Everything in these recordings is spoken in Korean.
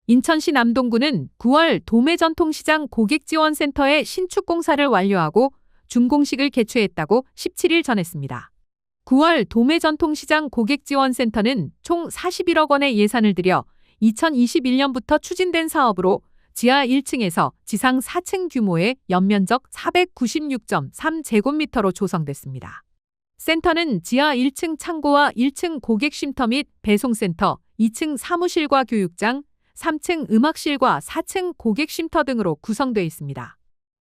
인천시 남동구는 9월 도매전통시장 고객지원센터의 신축 공사를 완료하고 준공식을 개최했다고 17일 전했습니다. 9월 도매전통시장 고객지원센터는 총 41억 원의 예산을 들여 2021년부터 추진된 사업으로 지하 1층에서 지상 4층 규모의 연면적 496.3제곱미터로 조성됐습니다. 센터는 지하 1층 창고와 1층 고객쉼터 및 배송센터, 2층 사무실과 교육장, 3층 음악실과 4층 고객쉼터 등으로 구성되어 있습니다.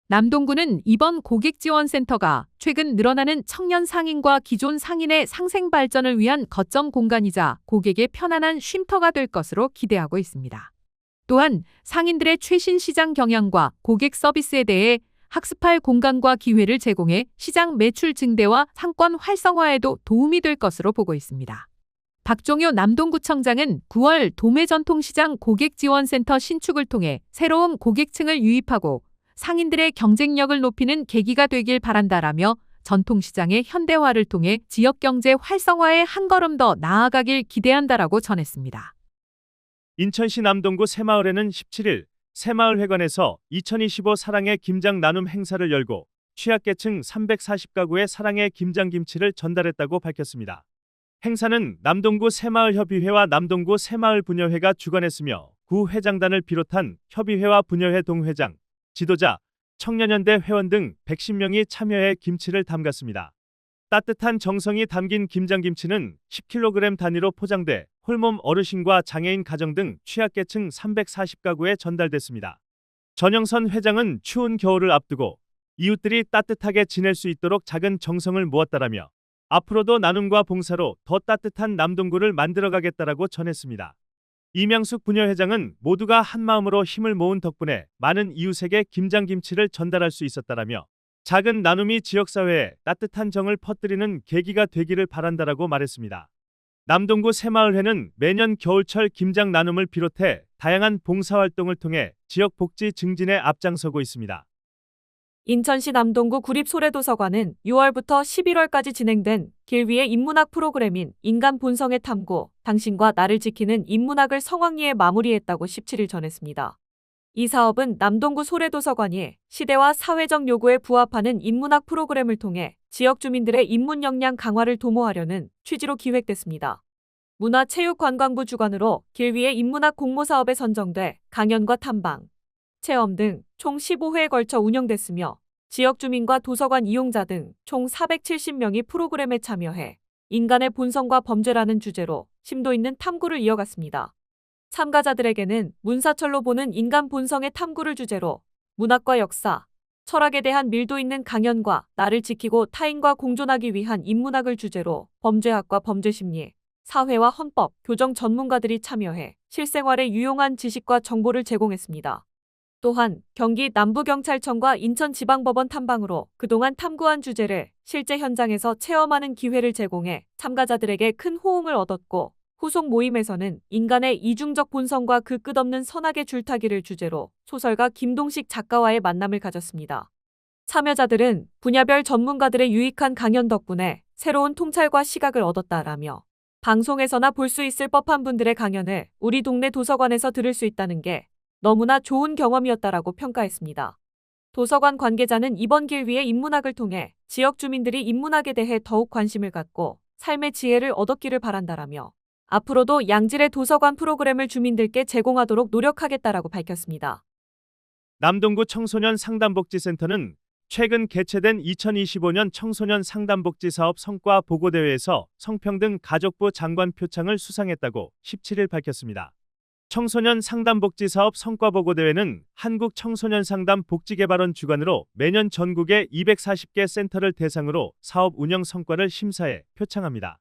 남동구는 이번 고객지원센터가 최근 늘어나는 청년 상인과 기존 상인의 상생 발전을 위한 거점 공간이자 고객의 편안한 쉼터가 될 것으로 기대하고 있습니다. 또한 상인들의 최신 시장 경향과 고객 서비스에 대해 학습할 공간과 기회를 제공해 시장 매출 증대와 상권 활성화에도 도움이 될 것으로 보고 있습니다. 박종효 남동구청장은 9월 도매전통시장 고객지원센터 신축을 통해 새로운 고객층을 유입하고 상인들의 경쟁력을 높이는 계기가 되길 바란다라며 전통시장의 현대화를 통해 지역경제 활성화에 한 걸음 더 나아가길 기대한다라고 전했습니다. 인천시 남동구 새마을에는 17일 새마을회관에서 2025 사랑의 김장 나눔 행사를 열고 취약계층 340가구의 사랑의 김장김치를 전달했다고 밝혔습니다. 행사는 남동구 새마을협의회와 남동구 새마을부녀회가 주관했으며 구 회장단을 비롯한 협의회와 부녀회 동회장, 지도자, 청년연대 회원 등 110명이 참여해 김치를 담갔습니다. 따뜻한 정성이 담긴 김장김치는 10kg 단위로 포장돼 홀몸 어르신과 장애인 가정 등 취약계층 340가구에 전달됐습니다. 전영선 회장은 추운 겨울을 앞두고 이웃들이 따뜻하게 지낼 수 있도록 작은 정성을 모았다라며 앞으로도 나눔과 봉사로 더 따뜻한 남동구를 만들어가겠다라고 전했습니다. 이명숙 부녀회장은 모두가 한마음으로 힘을 모은 덕분에 많은 이웃에게 김장김치를 전달할 수 있었다라며 작은 나눔이 지역사회에 따뜻한 정을 퍼뜨리는 계기가 되기를 바란다라고 말했습니다. 남동구 새마을회는 매년 겨울철 김장 나눔을 비롯해 다양한 봉사활동을 통해 지역 복지 증진에 앞장서고 있습니다. 인천시 남동구 구립소래도서관은 6월부터 11월까지 진행된 길 위의 인문학 프로그램인 인간 본성의 탐구, 당신과 나를 지키는 인문학을 성황리에 마무리했다고 17일 전했습니다. 이 사업은 남동구 소래도서관이 시대와 사회적 요구에 부합하는 인문학 프로그램을 통해 지역 주민들의 인문 역량 강화를 도모하려는 취지로 기획됐습니다. 문화체육관광부 주관으로 길 위의 인문학 공모 사업에 선정돼 강연과 탐방, 체험 등 총 15회에 걸쳐 운영됐으며 지역 주민과 도서관 이용자 등 총 470명이 프로그램에 참여해 인간의 본성과 범죄라는 주제로 심도 있는 탐구를 이어갔습니다. 참가자들에게는 문사철로 보는 인간 본성의 탐구를 주제로 문학과 역사, 철학에 대한 밀도 있는 강연과 나를 지키고 타인과 공존하기 위한 인문학을 주제로 범죄학과 범죄심리, 사회와 헌법, 교정 전문가들이 참여해 실생활에 유용한 지식과 정보를 제공했습니다. 또한 경기 남부경찰청과 인천지방법원 탐방으로 그동안 탐구한 주제를 실제 현장에서 체험하는 기회를 제공해 참가자들에게 큰 호응을 얻었고 후속 모임에서는 인간의 이중적 본성과 그 끝없는 선악의 줄타기를 주제로 소설가 김동식 작가와의 만남을 가졌습니다. 참여자들은 분야별 전문가들의 유익한 강연 덕분에 새로운 통찰과 시각을 얻었다라며 방송에서나 볼 수 있을 법한 분들의 강연을 우리 동네 도서관에서 들을 수 있다는 게 너무나 좋은 경험이었다라고 평가했습니다. 도서관 관계자는 이번 길 위의 인문학을 통해 지역 주민들이 인문학에 대해 더욱 관심을 갖고 삶의 지혜를 얻었기를 바란다라며 앞으로도 양질의 도서관 프로그램을 주민들께 제공하도록 노력하겠다라고 밝혔습니다. 남동구 청소년 상담복지센터는 최근 개최된 2025년 청소년 상담복지 사업 성과 보고대회에서 성평등 가족부 장관 표창을 수상했다고 17일 밝혔습니다. 청소년 상담복지 사업 성과보고대회는 한국청소년상담복지개발원 주관으로 매년 전국의 240개 센터를 대상으로 사업 운영 성과를 심사해 표창합니다.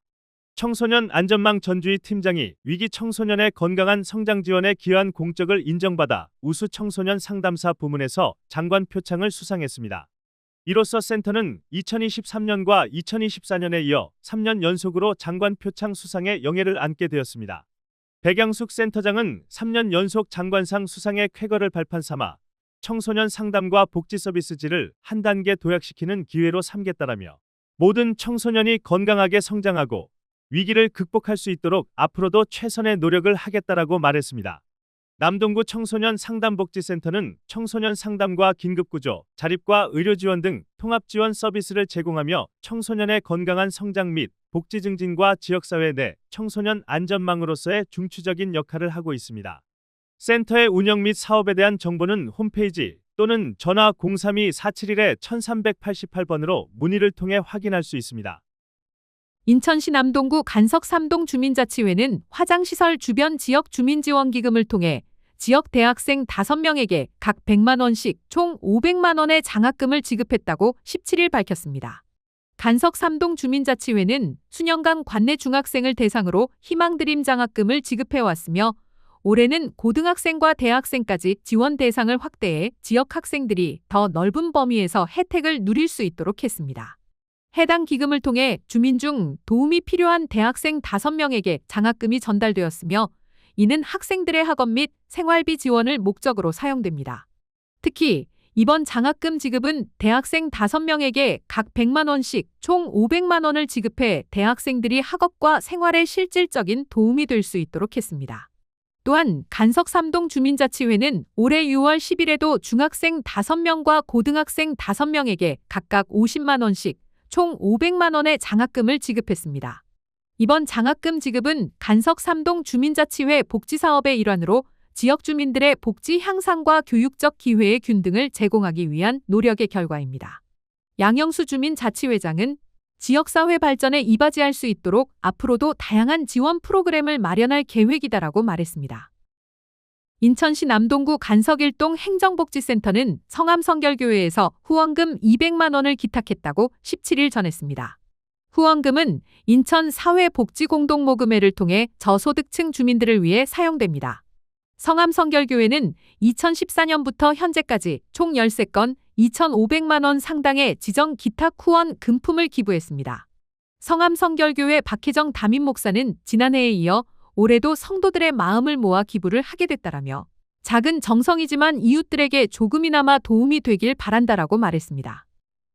청소년 안전망 전주희 팀장이 위기 청소년의 건강한 성장 지원에 기여한 공적을 인정받아 우수 청소년 상담사 부문에서 장관 표창을 수상했습니다. 이로써 센터는 2023년과 2024년에 이어 3년 연속으로 장관 표창 수상의 영예를 안게 되었습니다. 백영숙 센터장은 3년 연속 장관상 수상의 쾌거를 발판 삼아 청소년 상담과 복지 서비스질을 한 단계 도약시키는 기회로 삼겠다라며 모든 청소년이 건강하게 성장하고 위기를 극복할 수 있도록 앞으로도 최선의 노력을 하겠다라고 말했습니다. 남동구 청소년 상담복지센터는 청소년 상담과 긴급구조, 자립과 의료 지원 등 통합 지원 서비스를 제공하며 청소년의 건강한 성장 및 복지 증진과 지역사회 내 청소년 안전망으로서의 중추적인 역할을 하고 있습니다. 센터의 운영 및 사업에 대한 정보는 홈페이지 또는 전화 032-471-1388번으로 문의를 통해 확인할 수 있습니다. 인천시 남동구 간석 3동 주민자치회는 화장시설 주변 지역 주민지원기금을 통해 지역 대학생 5명에게 각 100만 원씩 총 500만 원의 장학금을 지급했다고 17일 밝혔습니다. 간석 3동 주민자치회는 수년간 관내 중학생을 대상으로 희망드림 장학금을 지급해왔으며 올해는 고등학생과 대학생까지 지원 대상을 확대해 지역 학생들이 더 넓은 범위에서 혜택을 누릴 수 있도록 했습니다. 해당 기금을 통해 주민 중 도움이 필요한 대학생 5명에게 장학금이 전달되었으며 이는 학생들의 학업 및 생활비 지원을 목적으로 사용됩니다. 특히 이번 장학금 지급은 대학생 5명에게 각 100만 원씩 총 500만 원을 지급해 대학생들이 학업과 생활에 실질적인 도움이 될 수 있도록 했습니다. 또한 간석 3동 주민자치회는 올해 6월 10일에도 중학생 5명과 고등학생 5명에게 각각 50만 원씩 총 500만 원의 장학금을 지급했습니다. 이번 장학금 지급은 간석 3동 주민자치회 복지사업의 일환으로 지역 주민들의 복지 향상과 교육적 기회의 균등을 제공하기 위한 노력의 결과입니다. 양영수 주민자치회장은 지역사회 발전에 이바지할 수 있도록 앞으로도 다양한 지원 프로그램을 마련할 계획이다라고 말했습니다. 인천시 남동구 간석 1동 행정복지센터는 성암성결교회에서 후원금 200만 원을 기탁했다고 17일 전했습니다. 후원금은 인천 사회복지공동모금회를 통해 저소득층 주민들을 위해 사용됩니다. 성암성결교회는 2014년부터 현재까지 총 13건 2,500만 원 상당의 지정 기탁 후원 금품을 기부했습니다. 성암성결교회 박혜정 담임 목사는 지난해에 이어 올해도 성도들의 마음을 모아 기부를 하게 됐다라며 작은 정성이지만 이웃들에게 조금이나마 도움이 되길 바란다라고 말했습니다.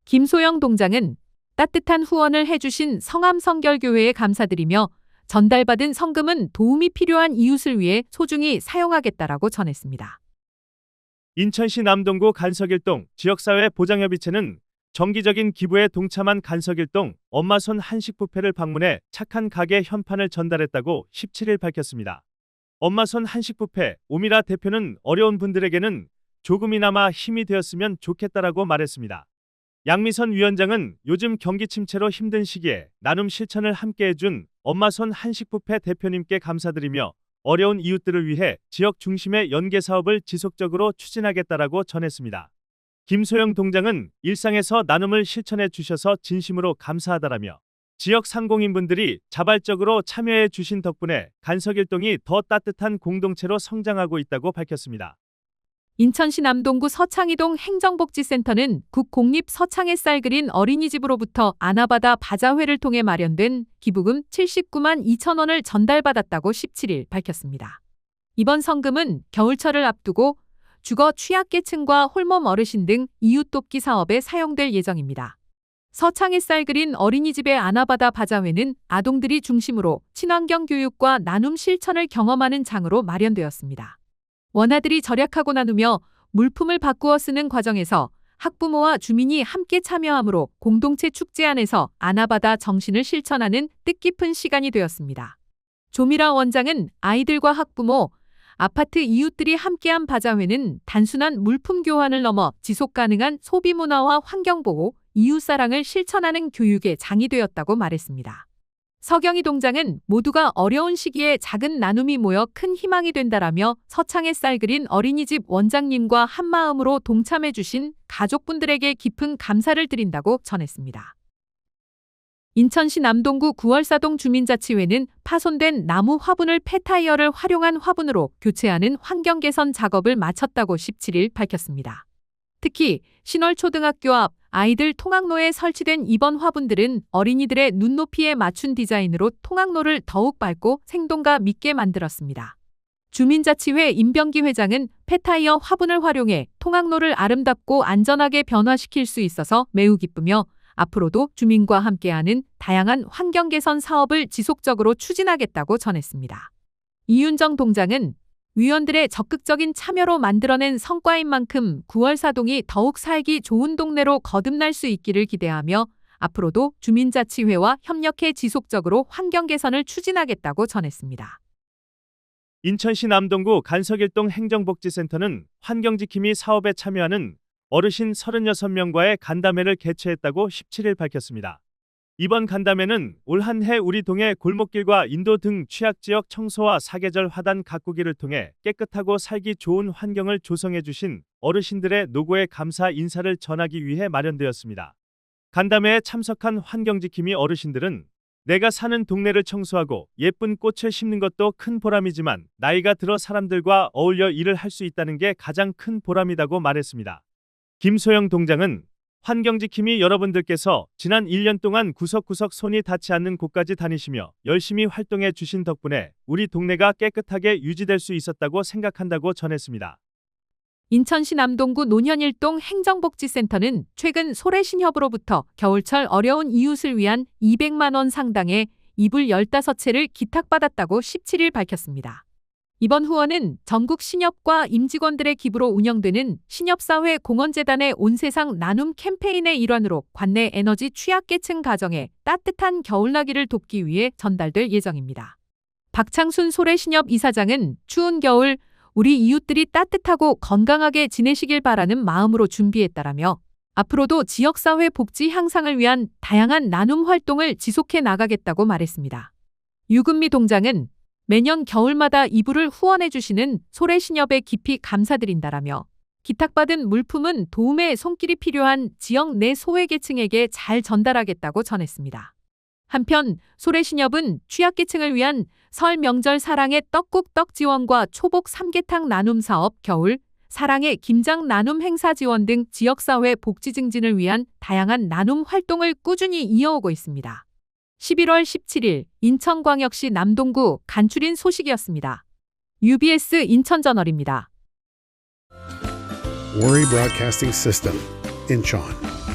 김소영 동장은 따뜻한 후원을 해주신 성암성결교회에 감사드리며 전달받은 성금은 도움이 필요한 이웃을 위해 소중히 사용하겠다라고 전했습니다. 인천시 남동구 간석 1동 지역사회 보장협의체는 정기적인 기부에 동참한 간석 1동 엄마손 한식뷔페를 방문해 착한 가게 현판을 전달했다고 17일 밝혔습니다. 엄마손 한식뷔페 오미라 대표는 어려운 분들에게는 조금이나마 힘이 되었으면 좋겠다라고 말했습니다. 양미선 위원장은 요즘 경기 침체로 힘든 시기에 나눔 실천을 함께해준 엄마손 한식뷔페 대표님께 감사드리며 어려운 이웃들을 위해 지역 중심의 연계 사업을 지속적으로 추진하겠다라고 전했습니다. 김소영 동장은 일상에서 나눔을 실천해 주셔서 진심으로 감사하다라며 지역 상공인분들이 자발적으로 참여해 주신 덕분에 간석 1동이 더 따뜻한 공동체로 성장하고 있다고 밝혔습니다. 인천시 남동구 서창이동 행정복지센터는 국공립 서창의 쌀 그린 어린이집으로부터 아나바다 바자회를 통해 마련된 기부금 79만 2천 원을 전달받았다고 17일 밝혔습니다. 이번 성금은 겨울철을 앞두고 주거 취약계층과 홀몸 어르신 등 이웃 돕기 사업에 사용될 예정입니다. 서창의 쌀 그린 어린이집의 아나바다 바자회는 아동들이 중심으로 친환경 교육과 나눔 실천을 경험하는 장으로 마련되었습니다. 원아들이 절약하고 나누며 물품을 바꾸어 쓰는 과정에서 학부모와 주민이 함께 참여하므로 공동체 축제 안에서 아나바다 정신을 실천하는 뜻깊은 시간이 되었습니다. 조미라 원장은 아이들과 학부모, 아파트 이웃들이 함께한 바자회는 단순한 물품 교환을 넘어 지속가능한 소비 문화와 환경보호, 이웃사랑을 실천하는 교육의 장이 되었다고 말했습니다. 서경희 동장은 모두가 어려운 시기에 작은 나눔이 모여 큰 희망이 된다라며 서창의 쌀 그린 어린이집 원장님과 한마음으로 동참해 주신 가족분들에게 깊은 감사를 드린다고 전했습니다. 인천시 남동구 구월사동 주민자치회는 파손된 나무 화분을 폐타이어를 활용한 화분으로 교체하는 환경 개선 작업을 마쳤다고 17일 밝혔습니다. 특히 신월초등학교 앞 아이들 통학로에 설치된 이번 화분들은 어린이들의 눈높이에 맞춘 디자인으로 통학로를 더욱 밝고 생동감 있게 만들었습니다. 주민자치회 임병기 회장은 폐타이어 화분을 활용해 통학로를 아름답고 안전하게 변화시킬 수 있어서 매우 기쁘며 앞으로도 주민과 함께하는 다양한 환경 개선 사업을 지속적으로 추진하겠다고 전했습니다. 이윤정 동장은 위원들의 적극적인 참여로 만들어낸 성과인 만큼 9월 사동이 더욱 살기 좋은 동네로 거듭날 수 있기를 기대하며 앞으로도 주민자치회와 협력해 지속적으로 환경 개선을 추진하겠다고 전했습니다. 인천시 남동구 간석일동 행정복지센터는 환경지킴이 사업에 참여하는 어르신 36명과의 간담회를 개최했다고 17일 밝혔습니다. 이번 간담회는 올 한 해 우리 동해 골목길과 인도 등 취약지역 청소와 사계절 화단 가꾸기를 통해 깨끗하고 살기 좋은 환경을 조성해 주신 어르신들의 노고에 감사 인사를 전하기 위해 마련되었습니다. 간담회에 참석한 환경지킴이 어르신들은 내가 사는 동네를 청소하고 예쁜 꽃을 심는 것도 큰 보람이지만 나이가 들어 사람들과 어울려 일을 할 수 있다는 게 가장 큰 보람이라고 말했습니다. 김소영 동장은 환경지킴이 여러분들께서 지난 1년 동안 구석구석 손이 닿지 않는 곳까지 다니시며 열심히 활동해 주신 덕분에 우리 동네가 깨끗하게 유지될 수 있었다고 생각한다고 전했습니다. 인천시 남동구 논현일동 행정복지센터는 최근 소래신협으로부터 겨울철 어려운 이웃을 위한 200만 원 상당의 이불 15채를 기탁받았다고 17일 밝혔습니다. 이번 후원은 전국 신협과 임직원들의 기부로 운영되는 신협사회 공헌재단의 온세상 나눔 캠페인의 일환으로 관내 에너지 취약계층 가정에 따뜻한 겨울나기를 돕기 위해 전달될 예정입니다. 박창순 소래신협 이사장은 추운 겨울 우리 이웃들이 따뜻하고 건강하게 지내시길 바라는 마음으로 준비했다라며 앞으로도 지역사회 복지 향상을 위한 다양한 나눔 활동을 지속해 나가겠다고 말했습니다. 유금미 동장은 매년 겨울마다 이불을 후원해 주시는 소래신협에 깊이 감사드린다라며 기탁받은 물품은 도움의 손길이 필요한 지역 내 소외계층에게 잘 전달하겠다고 전했습니다. 한편 소래신협은 취약계층을 위한 설 명절 사랑의 떡국 떡 지원과 초복 삼계탕 나눔 사업, 겨울 사랑의 김장 나눔 행사 지원 등 지역사회 복지 증진을 위한 다양한 나눔 활동을 꾸준히 이어오고 있습니다. 11월 17일 인천광역시 남동구 간추린 소식이었습니다. UBS 인천저널입니다. Worry Broadcasting System, Incheon.